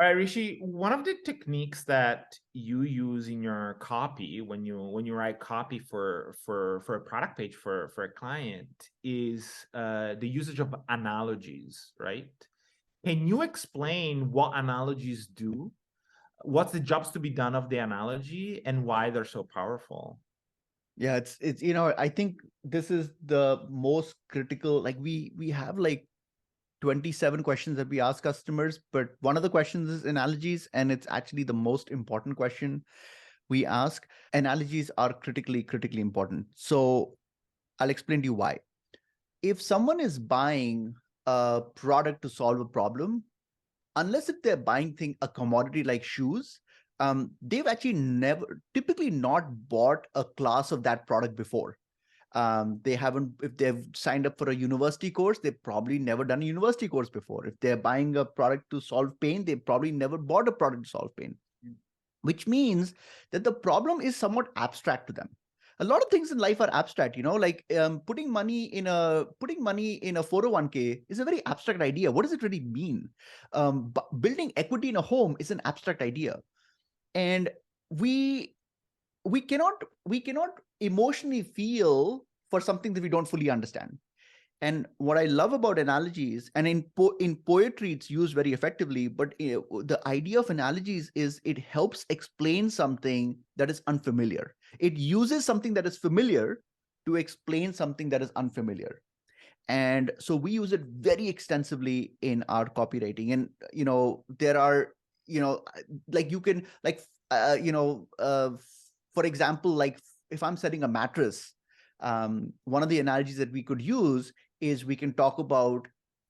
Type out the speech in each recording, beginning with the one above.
All right, Rishi, one of the techniques that you use in your copy when you write copy for a product page for a client is the usage of analogies, right? Can you explain what analogies do? What's the jobs to be done of the analogy and why they're so powerful? Yeah, it's you know, I think this is the most critical. Like we have like 27 questions that we ask customers, but one of the questions is analogies, and it's actually the most important question we ask. Analogies are critically important. So I'll explain to you why. If someone is buying a product to solve a problem, unless if they're buying a commodity like shoes, they've actually never typically not bought a class of that product before. They haven't, if they've signed up for a university course, they've probably never done a university course before. If they're buying a product to solve pain, they've probably never bought a product to solve pain, which means that the problem is somewhat abstract to them. A lot of things in life are abstract, like putting money in a 401k is a very abstract idea. What does it really mean? Building equity in a home is an abstract idea, and we we cannot emotionally feel for something that we don't fully understand. And what I love about analogies, and in poetry it's used very effectively, but the idea of analogies is it helps explain something that is unfamiliar. It uses something that is familiar to explain something that is unfamiliar. And so we use it very extensively in our copywriting. And there are, like you can, like for example, like if I'm selling a mattress, one of the analogies that we could use is we can talk about,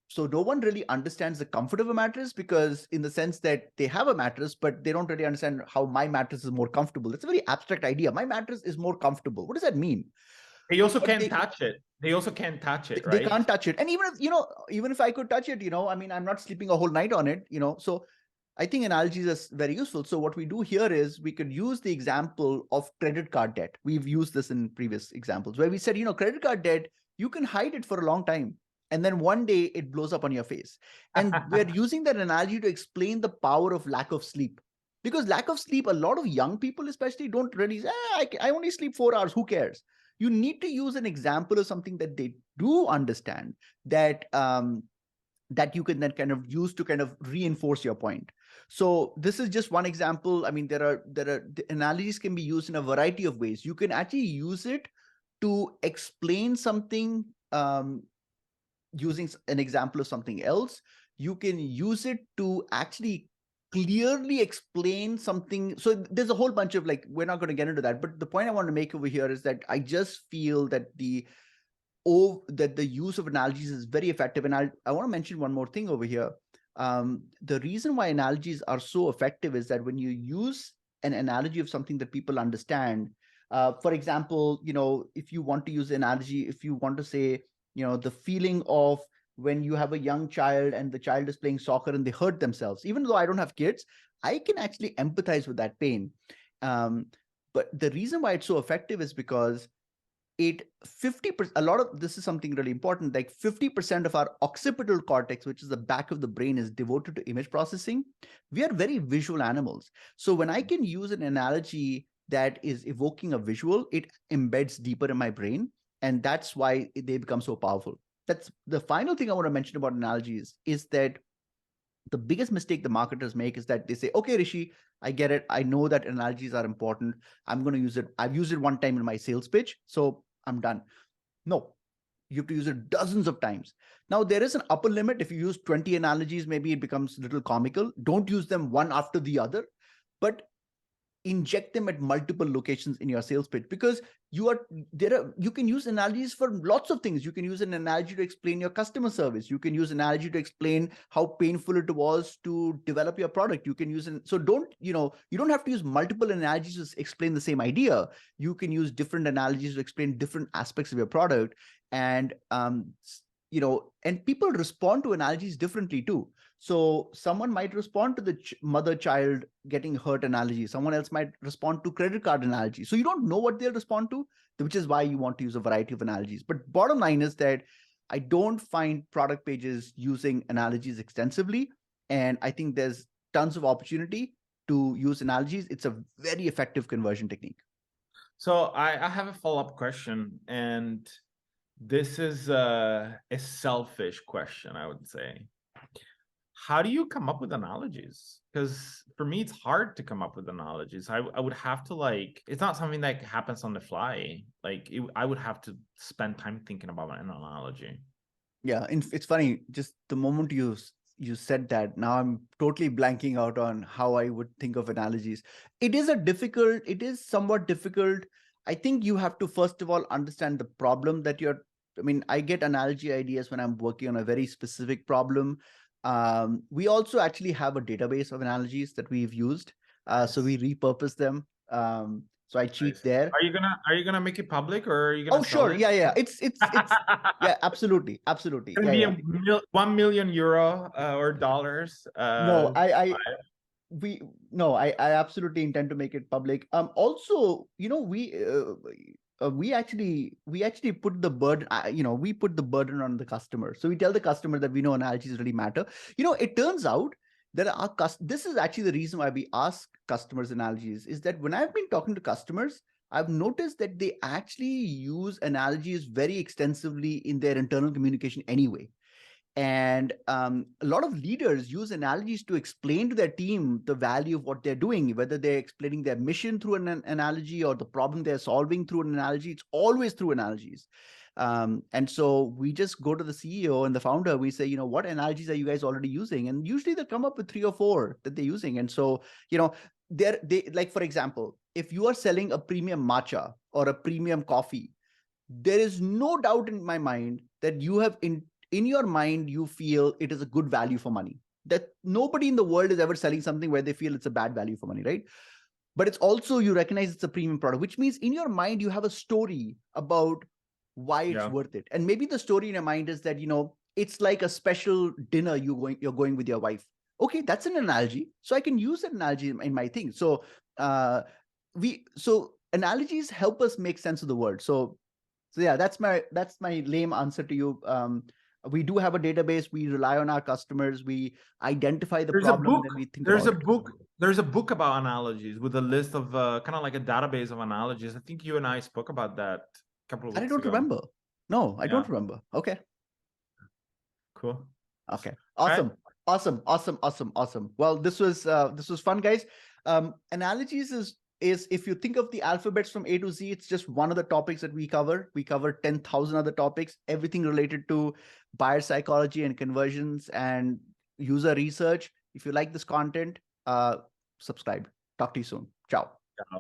so no one really understands the comfort of a mattress, because in the sense that they have a mattress but they don't really understand how my mattress is more comfortable. It's a very abstract idea. My mattress is more comfortable. What does that mean? They also But can't touch it. They also can't touch it, they right? can't touch it. And even if I could touch it, I mean, I'm not sleeping a whole night on it. So I think analogies are very useful. So what we do here is we could use the example of credit card debt. We've used this in previous examples where we said, credit card debt, you can hide it for a long time, and then one day it blows up on your face. And we're using that analogy to explain the power of lack of sleep. Because lack of sleep, a lot of young people especially don't really say, I only sleep 4 hours, who cares? You need to use an example of something that they do understand, that you can then kind of use to kind of reinforce your point. So this is just one example. I mean, the analogies can be used in a variety of ways. You can actually use it to explain something, using an example of something else. You can use it to actually clearly explain something. So there's a whole bunch of, like, we're not going to get into that, but the point I want to make over here is that I just feel that the use of analogies is very effective. And I want to mention one more thing over here. The reason why analogies are so effective is that when you use an analogy of something that people understand, for example, if you want to use analogy, if you want to say, the feeling of when you have a young child and the child is playing soccer and they hurt themselves, even though I don't have kids, I can actually empathize with that pain. Um, but the reason why it's so effective is because 50%, a lot of this is something really important, like 50% of our occipital cortex, which is the back of the brain, is devoted to image processing. We are very visual animals. So when I can use an analogy that is evoking a visual, it embeds deeper in my brain, and that's why they become so powerful. That's the final thing I want to mention about analogies, is that the biggest mistake the marketers make is that they say, okay, Rishi, I get it, I know that analogies are important, I'm going to use it, I've used it one time in my sales pitch, so I'm done. No, you have to use it dozens of times. Now, there is an upper limit. If you use 20 analogies, maybe it becomes a little comical. Don't use them one after the other, but inject them at multiple locations in your sales pitch, because you can use analogies for lots of things. You can use an analogy to explain your customer service. You can use an analogy to explain how painful it was to develop your product. You can use so don't you don't have to use multiple analogies to explain the same idea. You can use different analogies to explain different aspects of your product. And and people respond to analogies differently too. So someone might respond to the mother child getting hurt analogy. Someone else might respond to credit card analogy. So you don't know what they'll respond to, which is why you want to use a variety of analogies. But bottom line is that I don't find product pages using analogies extensively. And I think there's tons of opportunity to use analogies. It's a very effective conversion technique. So I have a follow-up question, and this is a selfish question, I would say. How do you come up with analogies? Because for me, it's hard to come up with analogies. I would have to like, it's not something that happens on the fly. Like I would have to spend time thinking about an analogy. Yeah, it's funny. Just the moment you said that, now I'm totally blanking out on how I would think of analogies. It is somewhat difficult. I think you have to first of all understand the problem that you're. I mean, I get analogy ideas when I'm working on a very specific problem. We also actually have a database of analogies that we've used, so Nice. we repurpose them. So I cheat Nice. there. Are you gonna make it public, or are you gonna Oh, sell sure. it? Yeah, yeah. It's yeah, absolutely, absolutely. Gonna Yeah, be yeah. a 1 million euro or dollars. No, we no, I absolutely intend to make it public. Also, we actually put the burden, we put the burden on the customer. So we tell the customer that we know analogies really matter. It turns out that this is actually the reason why we ask customers analogies, is that when I've been talking to customers, I've noticed that they actually use analogies very extensively in their internal communication anyway. And a lot of leaders use analogies to explain to their team the value of what they're doing, whether they're explaining their mission through an analogy or the problem they're solving through an analogy. It's always through analogies. And so we just go to the CEO and the founder. We say, what analogies are you guys already using? And usually they come up with 3 or 4 that they're using. And so, they like, for example, if you are selling a premium matcha or a premium coffee, there is no doubt in my mind that you have in your mind, you feel it is a good value for money. That nobody in the world is ever selling something where they feel it's a bad value for money, right? But it's also, you recognize it's a premium product, which means in your mind you have a story about why it's Yeah. worth it. And maybe the story in your mind is that it's like a special dinner you're going with your wife. Okay, that's an analogy, so I can use an analogy in my thing. So analogies help us make sense of the world. So yeah, that's my lame answer to you. We do have a database. We rely on our customers. We identify the There's a problem and book. then we think There's about a it. book. There's a book about analogies with a list of kind of like a database of analogies. I think you and I spoke about that a couple of I weeks don't ago. remember. No, I Yeah. don't remember. Okay. Cool. Okay. All right. Awesome. Awesome. Awesome. Awesome. Awesome. Well, this was fun, guys. Analogies is if you think of the alphabets from A to Z, it's just one of the topics that we cover. We cover 10,000 other topics, everything related to buyer psychology and conversions and user research. If you like this content, subscribe. Talk to you soon. Ciao. Yeah.